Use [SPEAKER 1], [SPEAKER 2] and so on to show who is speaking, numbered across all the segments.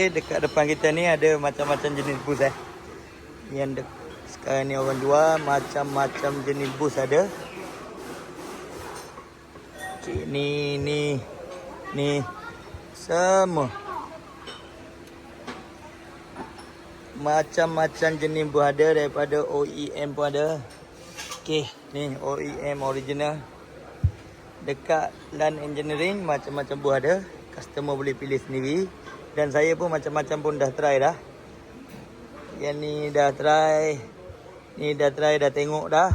[SPEAKER 1] Dekat depan kita ni ada macam-macam jenis bus Yang sekarang ni orang jual macam-macam jenis bus ada. Okay, ni semua macam-macam jenis bus ada, daripada OEM pun ada. Okay, ni OEM original. Dekat Land Engineering macam-macam bus ada. Customer boleh pilih sendiri. Dan saya pun macam-macam pun dah try dah. Yang ni dah try. Ni dah try, dah tengok dah.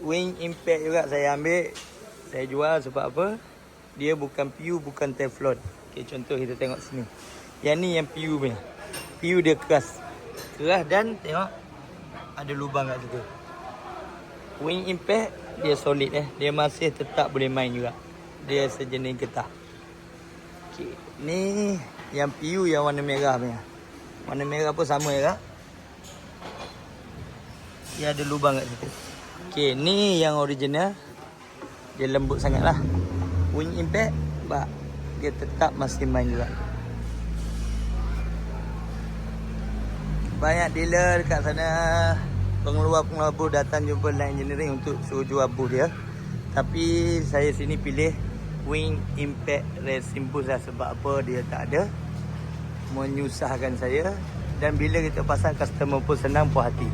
[SPEAKER 1] Wing Impact juga saya ambil. Saya jual sebab apa? Dia bukan PU, bukan Teflon. Okay, contoh kita tengok sini. Yang ni yang PU punya. PU dia keras. Keras dan tengok ada lubang kat situ. Wing Impact dia solid Dia masih tetap boleh main juga. Dia sejenis getah. Okay. Ni yang PU yang warna merah punya. Warna merah pun sama juga. Dia ada lubang kat situ. Okay, ni yang original. Dia lembut sangat lah. Wing Impact, dia tetap masih main juga. Banyak dealer dekat sana, pengeluar-pengeluar bus datang jumpa Land Engineering untuk suruh jual bus dia. Tapi saya sini pilih Wing Impact Racing Bus lah. Sebab apa? Dia tak ada menyusahkan saya. Dan bila kita pasang, customer pun senang, puas hati.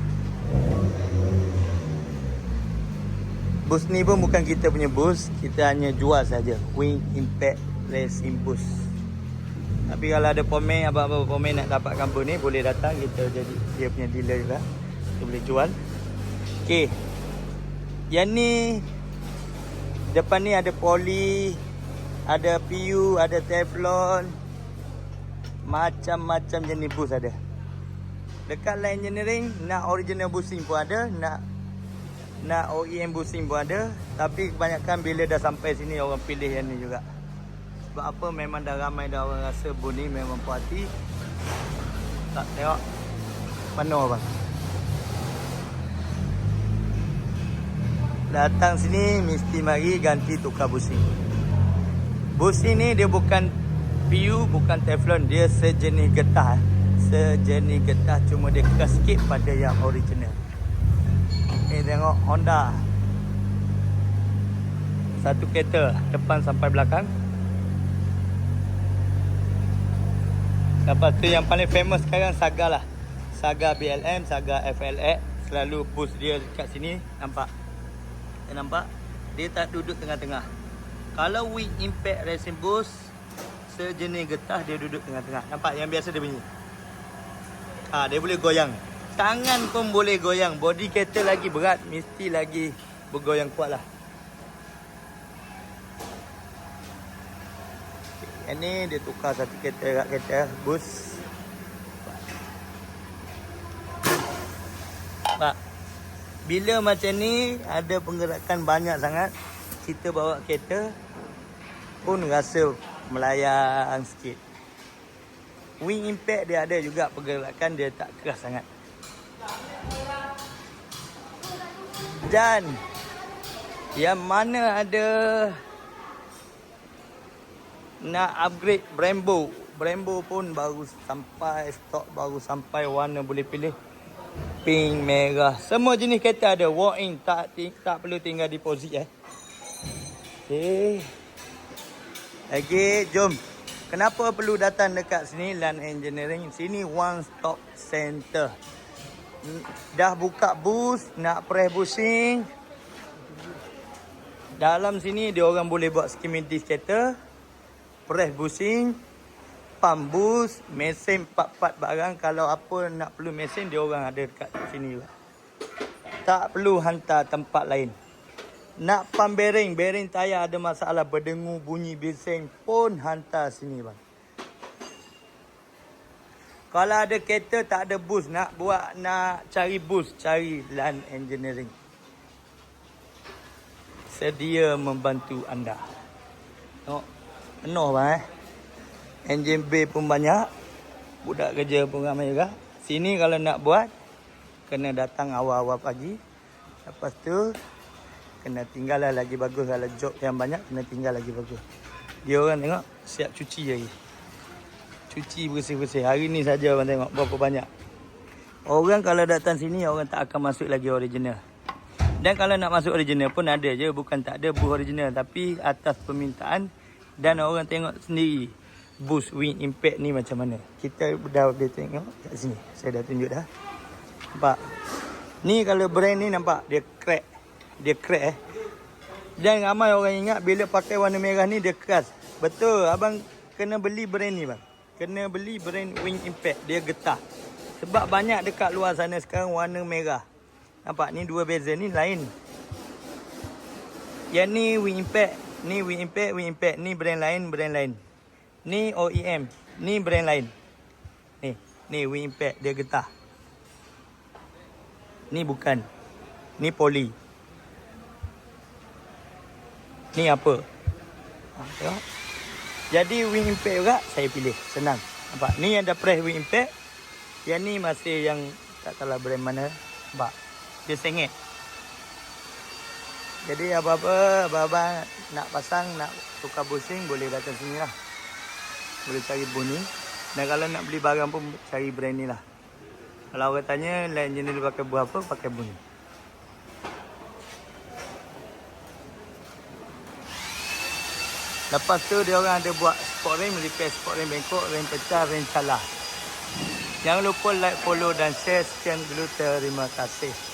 [SPEAKER 1] Bus ni pun bukan kita punya bus. Kita hanya jual saja Wing Impact Racing Bus. Tapi kalau ada komen, apa-apa komen nak dapatkan bus ni, boleh datang. Kita jadi dia punya dealer juga. Kita boleh jual. Okay, yang ni depan ni ada poly, ada PU, ada Teflon. Macam-macam jenis bus ada. Dekat Land Engineering, nak original busing pun ada, nak OEM busing pun ada. Tapi kebanyakan bila dah sampai sini, orang pilih yang ni juga. Sebab apa? Memang dah ramai dah orang rasa bus ni memang puas hati. Tak tengok penuh bang. Datang sini mesti mari ganti tukar busing. Busing ni dia bukan PU, bukan Teflon. Dia sejenis getah. Sejenis getah, cuma dia keras sikit pada yang original. Ni tengok Honda. Satu kereta depan sampai belakang. Lepas tu yang paling famous sekarang Saga lah. Saga BLM, Saga FLX. Selalu bus dia dekat sini. Nampak? Nampak? Dia tak duduk tengah-tengah. Kalau Wing Impact Racing Bus sejenis getah, dia duduk tengah-tengah. Nampak yang biasa dia bunyi? Dia boleh goyang. Tangan pun boleh goyang. Body kereta lagi berat, mesti lagi bergoyang kuat lah. Yang ni dia tukar satu kereta kat kereta bus. Pak, bila macam ni ada penggerakan banyak sangat, kita bawa kereta pun rasa melayang sikit. Wing Impact dia ada juga pergerakan, dia tak keras sangat. Dan yang mana ada nak upgrade Brembo. Brembo pun baru sampai, stok baru sampai, warna boleh pilih. Pink, merah, semua jenis kereta ada. Walk in, tak perlu tinggal deposit Okay. Lagi, jom. Kenapa perlu datang dekat sini Land Engineering? Sini one stop center. Dah buka bus, nak press busing. Dalam sini dia orang boleh buat skematik kereta, press busing, pump bus, mesin part-part barang. Kalau apa nak perlu mesin, dia orang ada dekat sini juga. Tak perlu hantar tempat lain. Nak pump bearing tayar ada masalah, berdengu, bunyi bising pun hantar sini bang. Kalau ada kereta tak ada bus, nak cari bus, cari Land Engineering. Sedia membantu anda. Tengok, penuh bang Engine bay pun banyak. Budak kerja pun ramai juga. Sini kalau nak buat, kena datang awal-awal pagi. Lepas tu kena tinggal lah lagi bagus. Kalau job yang banyak, kena tinggal lagi bagus. Dia orang tengok siap cuci lagi. cuci bersih-bersih. Hari ni saja abang tengok berapa banyak. Orang kalau datang sini, orang tak akan masuk lagi original. Dan kalau nak masuk original pun ada je. Bukan tak ada booth original. Tapi atas permintaan dan orang tengok sendiri booth Wing Impact ni macam mana. Kita dah boleh tengok kat sini. Saya dah tunjuk dah. Nampak? Ni kalau brand ni nampak dia crack. Dia crack Dan ramai orang ingat bila pakai warna merah ni dia keras. Betul, abang kena beli brand ni bang. Kena beli brand Wing Impact. Dia getah. Sebab banyak dekat luar sana sekarang warna merah. Nampak ni dua beza, ni lain. Yang ni Wing Impact, ni Wing Impact, Wing Impact. Ni brand lain, brand lain. Ni OEM, ni brand lain. Ni Wing Impact, dia getah. Ni bukan. Ni poly. Ni apa? Tengok. Jadi Wing Impact juga saya pilih. Senang. Nampak? Ni yang dah press Wing Impact. Yang ni masih yang tak salah brand mana. Nampak? Dia sengit. Jadi apa-apa abang nak pasang, nak tukar bushing, boleh datang sini lah. Boleh cari booth ni. Dan kalau nak beli barang pun cari brand ni lah. Kalau orang tanya lain jenis dia pakai booth apa, pakai booth ni. Lepas tu dia orang ada buat sport rim, repair sport rim bengkok, rim pecah, rim salah. Jangan lupa like, follow dan share. Sekian dulu, terima kasih.